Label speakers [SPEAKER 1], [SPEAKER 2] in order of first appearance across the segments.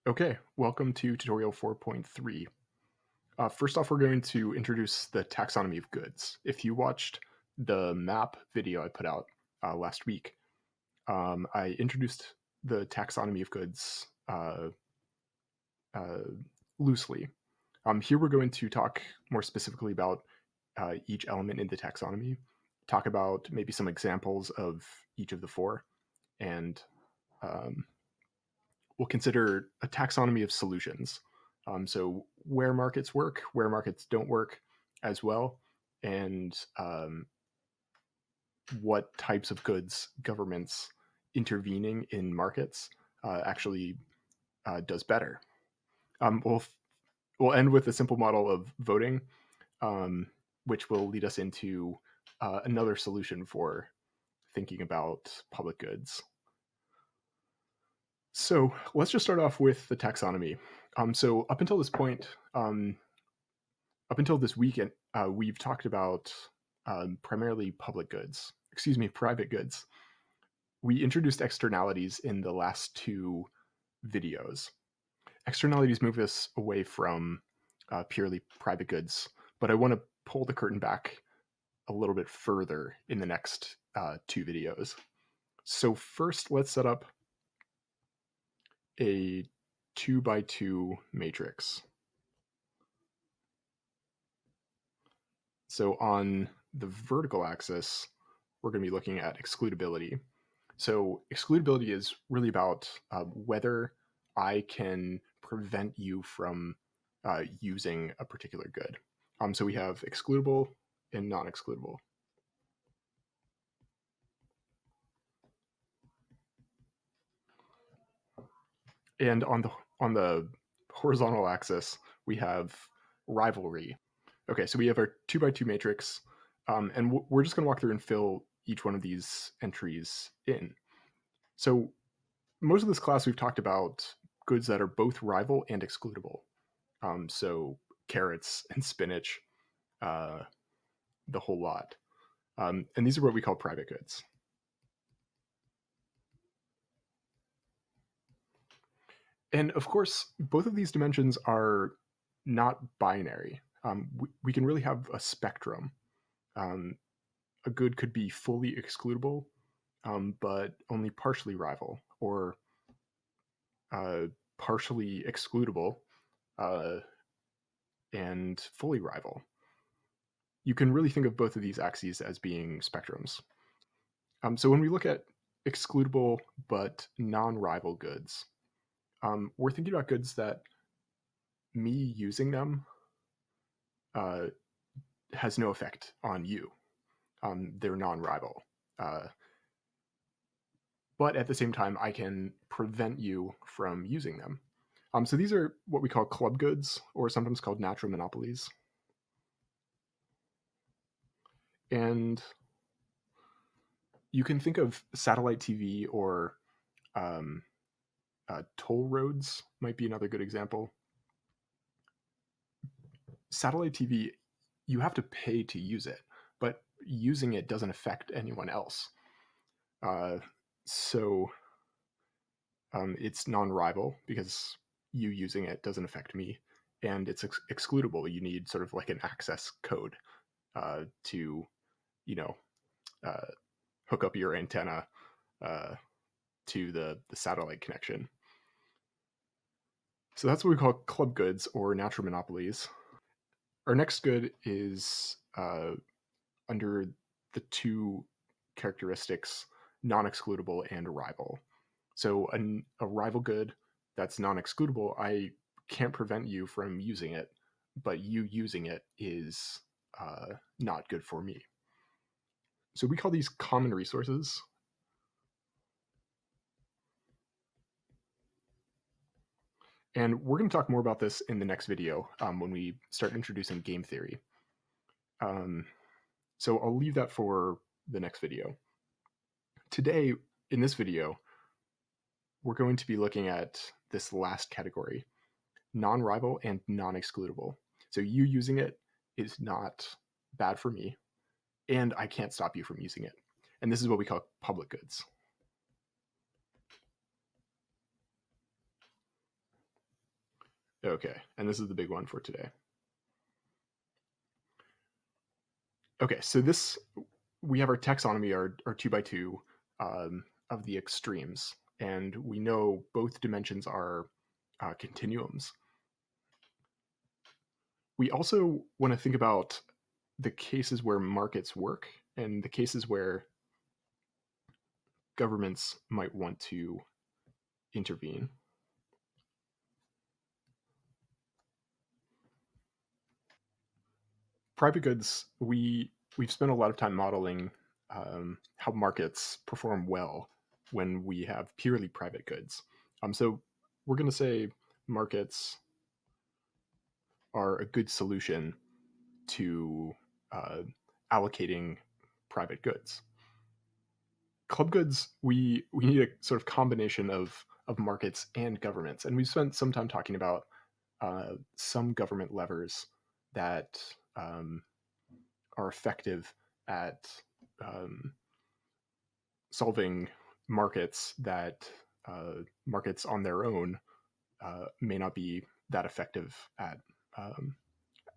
[SPEAKER 1] Okay, welcome to tutorial 4.3. First off, we're going to introduce the taxonomy of goods. If you watched the map video I put out last week, I introduced the taxonomy of goods uh, loosely. Here we're going to talk more specifically about each element in the taxonomy, talk about maybe some examples of each of the four, and um, we'll consider a taxonomy of solutions. So where markets work, where markets don't work as well, and what types of goods governments intervening in markets actually does better. We'll end with a simple model of voting, um, which will lead us into another solution for thinking about public goods. So let's just start off with the taxonomy. So up until this point, up until this weekend, we've talked about primarily private goods. We introduced externalities in the last two videos. Externalities move us away from purely private goods, but I want to pull the curtain back a little bit further in the next two videos. So first, let's set up a 2x2 matrix. So on the vertical axis, we're going to be looking at excludability. So excludability is really about whether I can prevent you from using a particular good. So we have excludable and non-excludable. And on the horizontal axis, we have rivalry. Okay, so we have our 2x2 matrix, and we're just going to walk through and fill each one of these entries in. So most of this class, we've talked about goods that are both rival and excludable. So carrots and spinach, the whole lot. And these are what we call private goods. And of course, both of these dimensions are not binary. We can really have a spectrum. A good could be fully excludable, but only partially rival, or partially excludable and fully rival. You can really think of both of these axes as being spectrums. So when we look at excludable but non-rival goods, we're thinking about goods that me using them has no effect on you. They're non-rival. But at the same time, I can prevent you from using them. So these are what we call club goods, or sometimes called natural monopolies. And you can think of satellite TV or toll roads might be another good example. Satellite TV, you have to pay to use it, but using it doesn't affect anyone else. So it's non-rival because you using it doesn't affect me, and it's excludable. You need sort of like an access code to, you know, hook up your antenna to the satellite connection. So that's what we call club goods or natural monopolies. Our next good is under the two characteristics non-excludable and rival. So a rival good that's non-excludable, I can't prevent you from using it, but you using it is not good for me. So we call these common resources. And we're going to talk more about this in the next video when we start introducing game theory. So I'll leave that for the next video. Today, in this video, we're going to be looking at this last category, non-rival and non-excludable. So you using it is not bad for me, and I can't stop you from using it. And this is what we call public goods. Okay, and this is the big one for today. Okay, so this we have our taxonomy, our two by two of the extremes, and we know both dimensions are continuums. We also want to think about the cases where markets work and the cases where governments might want to intervene. Private goods, we've spent a lot of time modeling how markets perform well when we have purely private goods. So we're going to say markets are a good solution to uh, allocating private goods. Club goods, we need a sort of combination of markets and governments, and we've spent some time talking about some government levers that are effective at um, solving markets that markets on their own may not be that effective at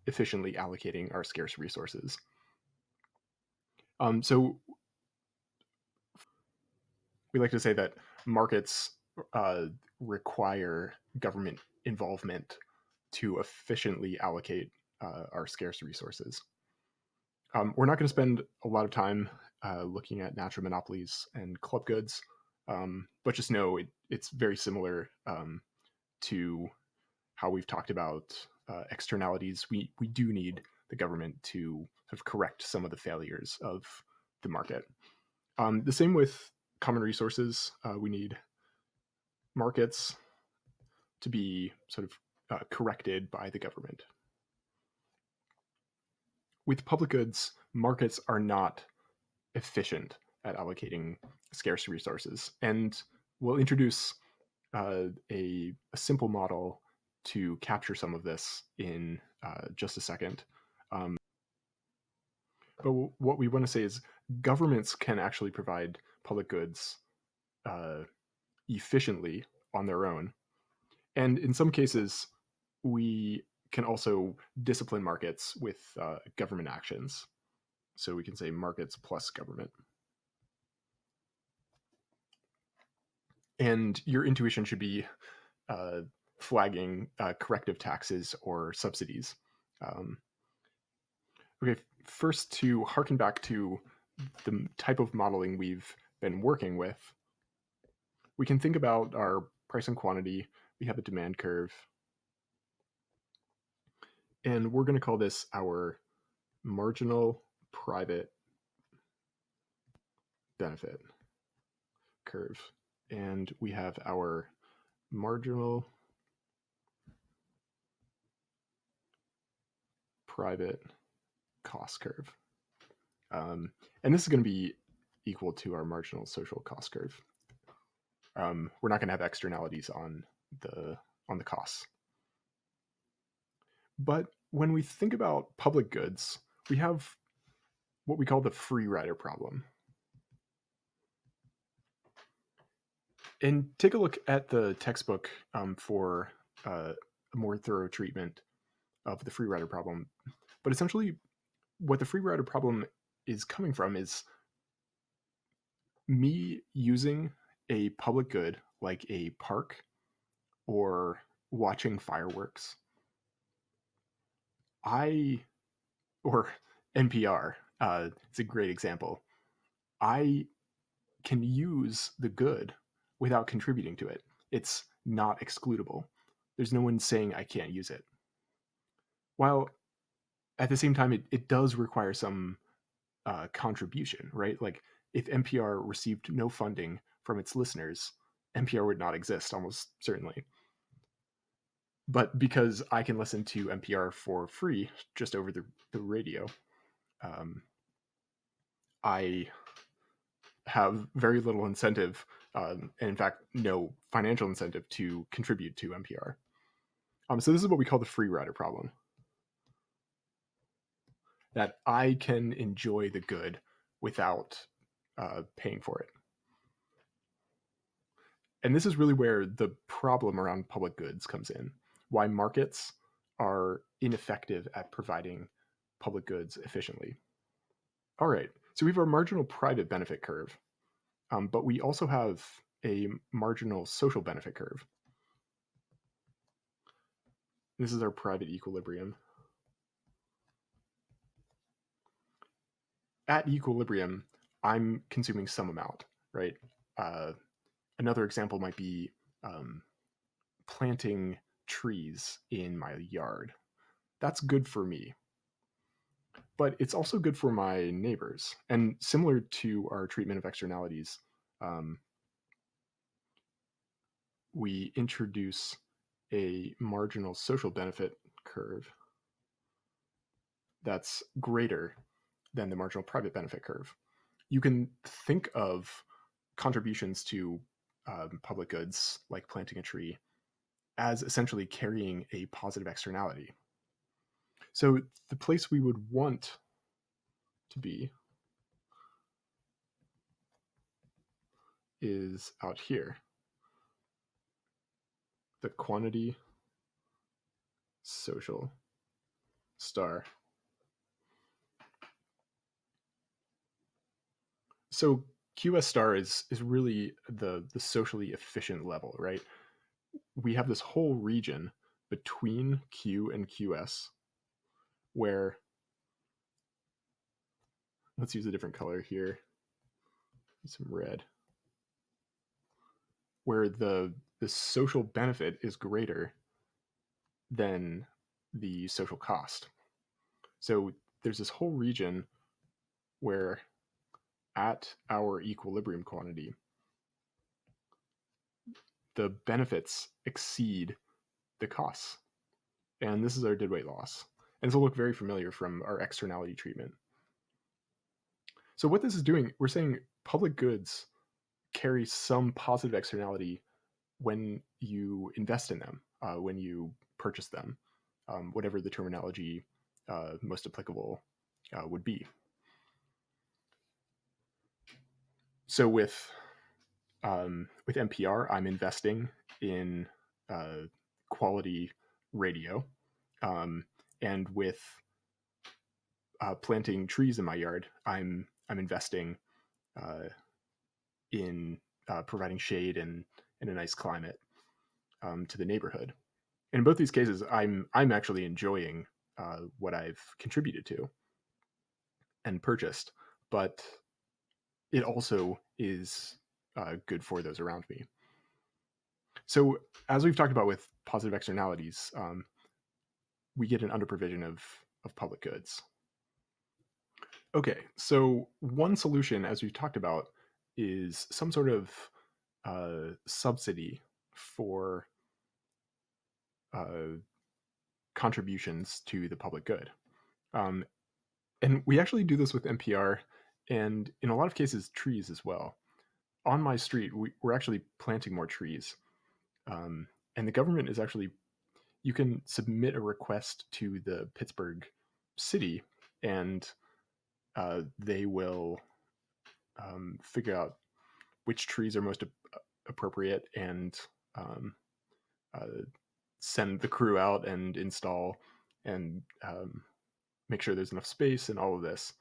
[SPEAKER 1] efficiently allocating our scarce resources. So we like to say that markets uh, require government involvement to efficiently allocate our scarce resources. We're not going to spend a lot of time looking at natural monopolies and club goods, but just know it's very similar to how we've talked about externalities. We do need the government to sort of correct some of the failures of the market. The same with common resources. We need markets to be sort of corrected by the government. With public goods, markets are not efficient at allocating scarce resources, and we'll introduce a simple model to capture some of this in just a second. But what we want to say is governments can actually provide public goods uh, efficiently on their own. And in some cases, we can also discipline markets with government actions. So we can say markets plus government. And your intuition should be flagging corrective taxes or subsidies. Um, okay, first to harken back to the type of modeling we've been working with, we can think about our price and quantity. We have a demand curve. And we're going to call this our marginal private benefit curve. And we have our marginal private cost curve. And this is going to be equal to our marginal social cost curve. We're not going to have externalities on the costs. But when we think about public goods, we have what we call the free rider problem. And take a look at the textbook for a more thorough treatment of the free rider problem. But essentially, what the free rider problem is coming from is me using a public good like a park or watching fireworks. Or NPR, it's a great example. I can use the good without contributing to it. It's not excludable. There's no one saying I can't use it. While at the same time, it does require some contribution, right? Like if NPR received no funding from its listeners, NPR would not exist almost certainly. But because I can listen to NPR for free just over the radio, I have very little incentive, and in fact, no financial incentive to contribute to NPR. So this is what we call the free rider problem. That I can enjoy the good without paying for it. And this is really where the problem around public goods comes in. why markets are ineffective at providing public goods efficiently. All right, so we have our marginal private benefit curve, but we also have a marginal social benefit curve. This is our private equilibrium. At equilibrium, I'm consuming some amount, right? Another example might be planting trees in my yard. That's good for me, but it's also good for my neighbors. And similar to our treatment of externalities, we introduce a marginal social benefit curve that's greater than the marginal private benefit curve. You can think of contributions to public goods, like planting a tree, as essentially carrying a positive externality. So the place we would want to be is out here. The quantity social star. So QS star is really the socially efficient level, right? We have this whole region between Q and QS where, let's use a different color here, some red, where the social benefit is greater than the social cost. So there's this whole region where at our equilibrium quantity, the benefits exceed the costs. And this is our deadweight loss. And this will look very familiar from our externality treatment. So what this is doing, we're saying public goods carry some positive externality when you invest in them, when you purchase them, whatever the terminology most applicable would be. So with NPR, I'm investing in quality radio, and with planting trees in my yard, I'm investing in providing shade and a nice climate to the neighborhood. And in both these cases, I'm actually enjoying what I've contributed to and purchased, but it also is good for those around me. So as we've talked about with positive externalities, we get an underprovision of public goods. Okay, so one solution, as we've talked about, is some sort of subsidy for contributions to the public good. And we actually do this with NPR, and in a lot of cases, trees as well. On my street, we're actually planting more trees. And the government is actually, you can submit a request to the Pittsburgh city, and they will figure out which trees are most appropriate and send the crew out and install and make sure there's enough space and all of this.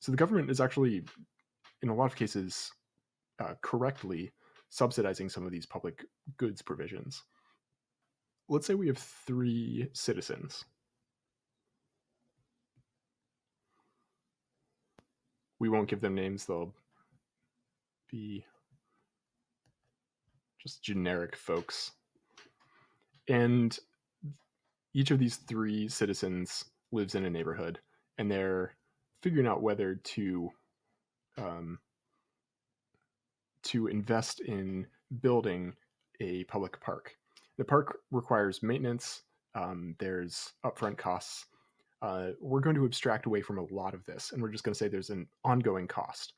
[SPEAKER 1] So the government is actually, in a lot of cases, correctly subsidizing some of these public goods provisions. Let's say we have 3 citizens. We won't give them names, they'll be just generic folks. And each of these 3 citizens lives in a neighborhood, and they're figuring out whether to invest in building a public park. The park requires maintenance. There's upfront costs. We're going to abstract away from a lot of this, and we're just going to say there's an ongoing cost.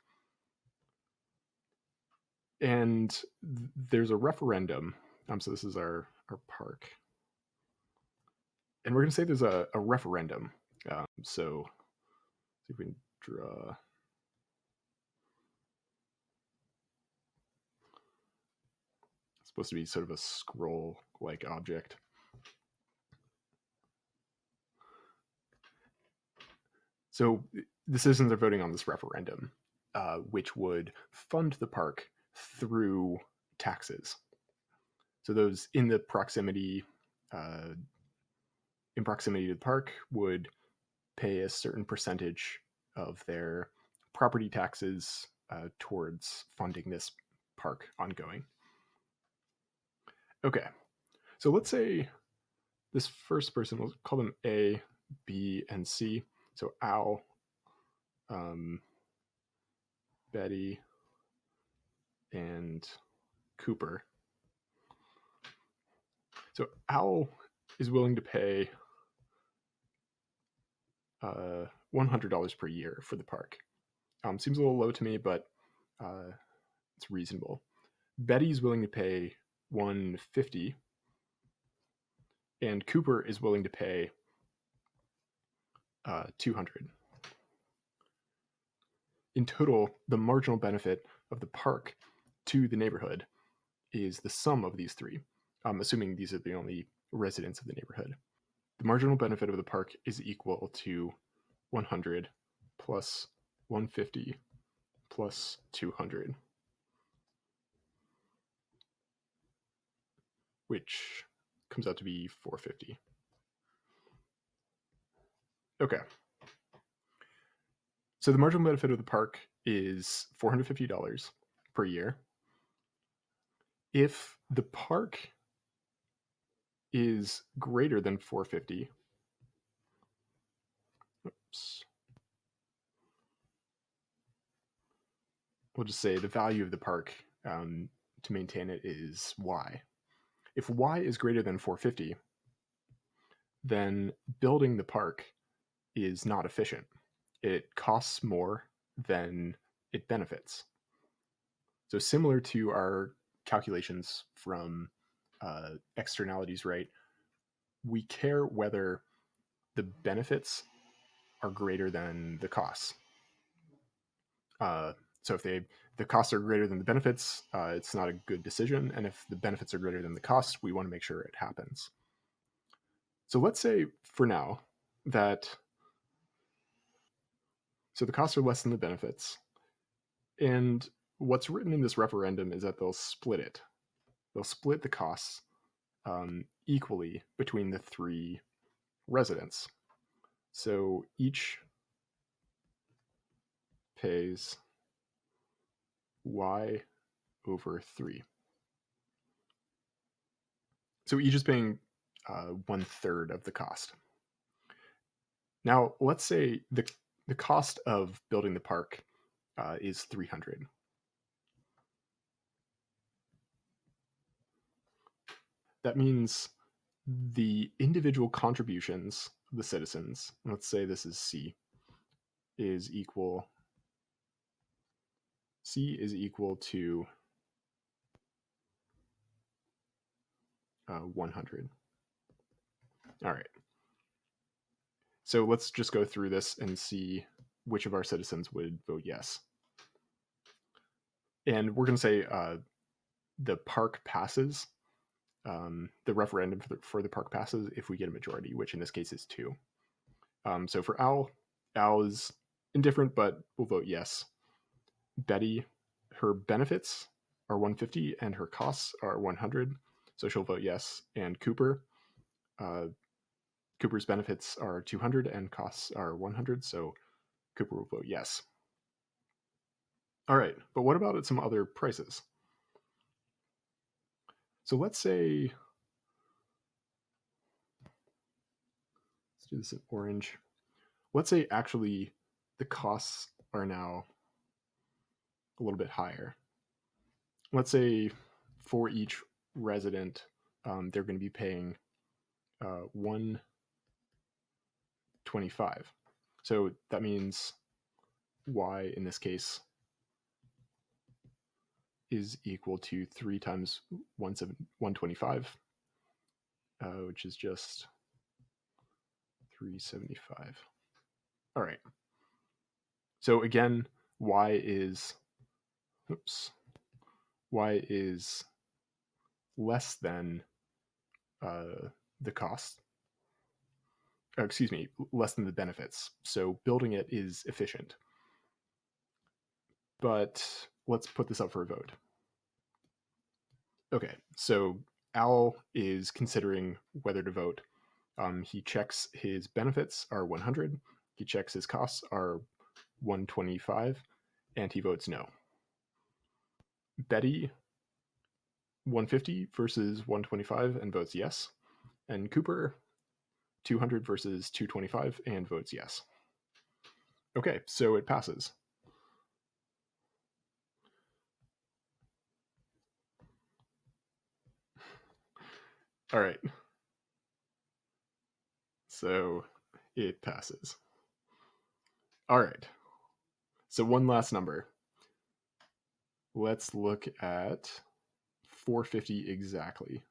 [SPEAKER 1] And there's a referendum. So this is our park. And we're going to say there's a referendum. So see if we can draw. It's supposed to be sort of a scroll-like object. So the citizens are voting on this referendum, which would fund the park through taxes. So those uh, in proximity to the park would pay a certain percentage of their property taxes towards funding this park ongoing. Okay, so let's say this first person, we'll call them A, B, and C. So Al, Betty, and Cooper. So Al is willing to pay $100 per year for the park. Seems a little low to me, but it's reasonable. Betty's willing to pay $150, and Cooper is willing to pay $200. In total, the marginal benefit of the park to the neighborhood is the sum of these three, assuming these are the only residents of the neighborhood. The marginal benefit of the park is equal to 100 plus 150 plus 200, which comes out to be 450. Okay. So the marginal benefit of the park is $450 per year. If the park is greater than 450, oops, we'll just say the value of the park to maintain it is y. If y is greater than 450, then building the park is not efficient. It costs more than it benefits. So similar to our calculations from externalities, right? We care whether the benefits are greater than the costs. So if the costs are greater than the benefits, it's not a good decision. And if the benefits are greater than the costs, we want to make sure it happens. So let's say for now that so the costs are less than the benefits, and what's written in this referendum is that they'll split it. They'll split the costs equally between the three residents. So each pays y over 3. So each is paying 1/3 of the cost. Now, let's say the cost of building the park is 300. That means the individual contributions of the citizens, let's say this is C, is equal to 100. All right. So let's just go through this and see which of our citizens would vote yes. And we're going to say the park passes. The referendum for the park passes if we get a majority, which in this case is 2. So for Al is indifferent, but will vote yes. Betty, her benefits are 150 and her costs are 100, so she'll vote yes. And Cooper's benefits are 200 and costs are 100, so Cooper will vote yes. All right, but what about at some other prices? So let's say, let's do this in orange. Let's say actually the costs are now a little bit higher. Let's say for each resident, they're going to be paying $125. So that means y in this case is equal to 3 times 125, which is just 375. All right. So again, y is less than the cost. less than the benefits. So building it is efficient. But let's put this up for a vote. Okay, so Al is considering whether to vote. He checks his benefits are 100, he checks his costs are 125, and he votes no. Betty, 150 versus 125 and votes yes. And Cooper, 200 versus 225 and votes yes. Okay, so it passes. All right. So it passes. All right. So one last number. Let's look at 450 exactly.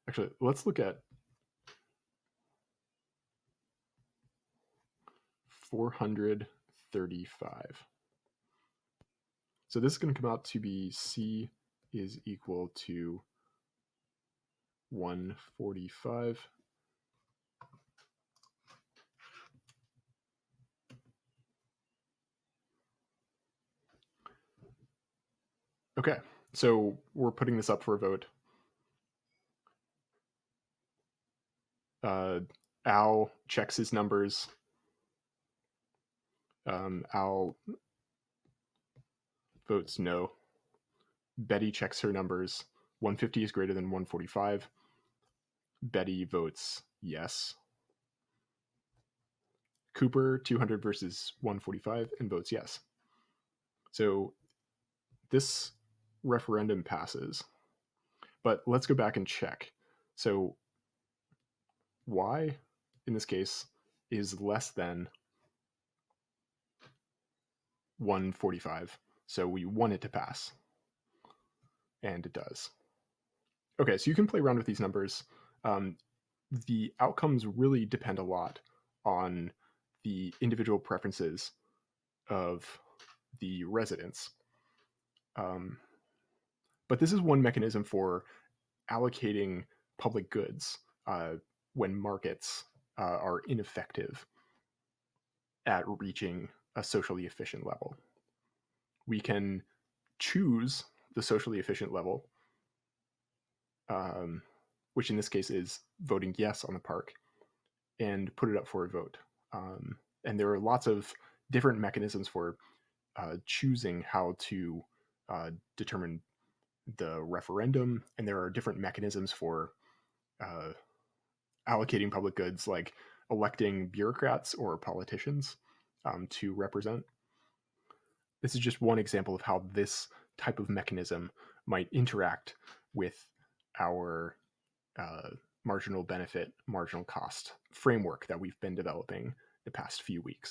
[SPEAKER 1] Actually, let's look at 435. So this is going to come out to be C is equal to 145. Okay, so we're putting this up for a vote. Al checks his numbers. Al votes no. Betty checks her numbers. 150 is greater than 145. Betty votes yes. Cooper, 200 versus 145, and votes yes. So this referendum passes. But let's go back and check. So Y, in this case, is less than 145. So we want it to pass. And it does. Okay, so you can play around with these numbers. The outcomes really depend a lot on the individual preferences of the residents. But this is one mechanism for allocating public goods when markets are ineffective at reaching a socially efficient level. We can choose the socially efficient level, which in this case is voting yes on the park, and put it up for a vote. And there are lots of different mechanisms for choosing how to determine the referendum, and there are different mechanisms for allocating public goods, like electing bureaucrats or politicians to represent. This is just one example of how this type of mechanism might interact with our marginal benefit, marginal cost framework that we've been developing the past few weeks.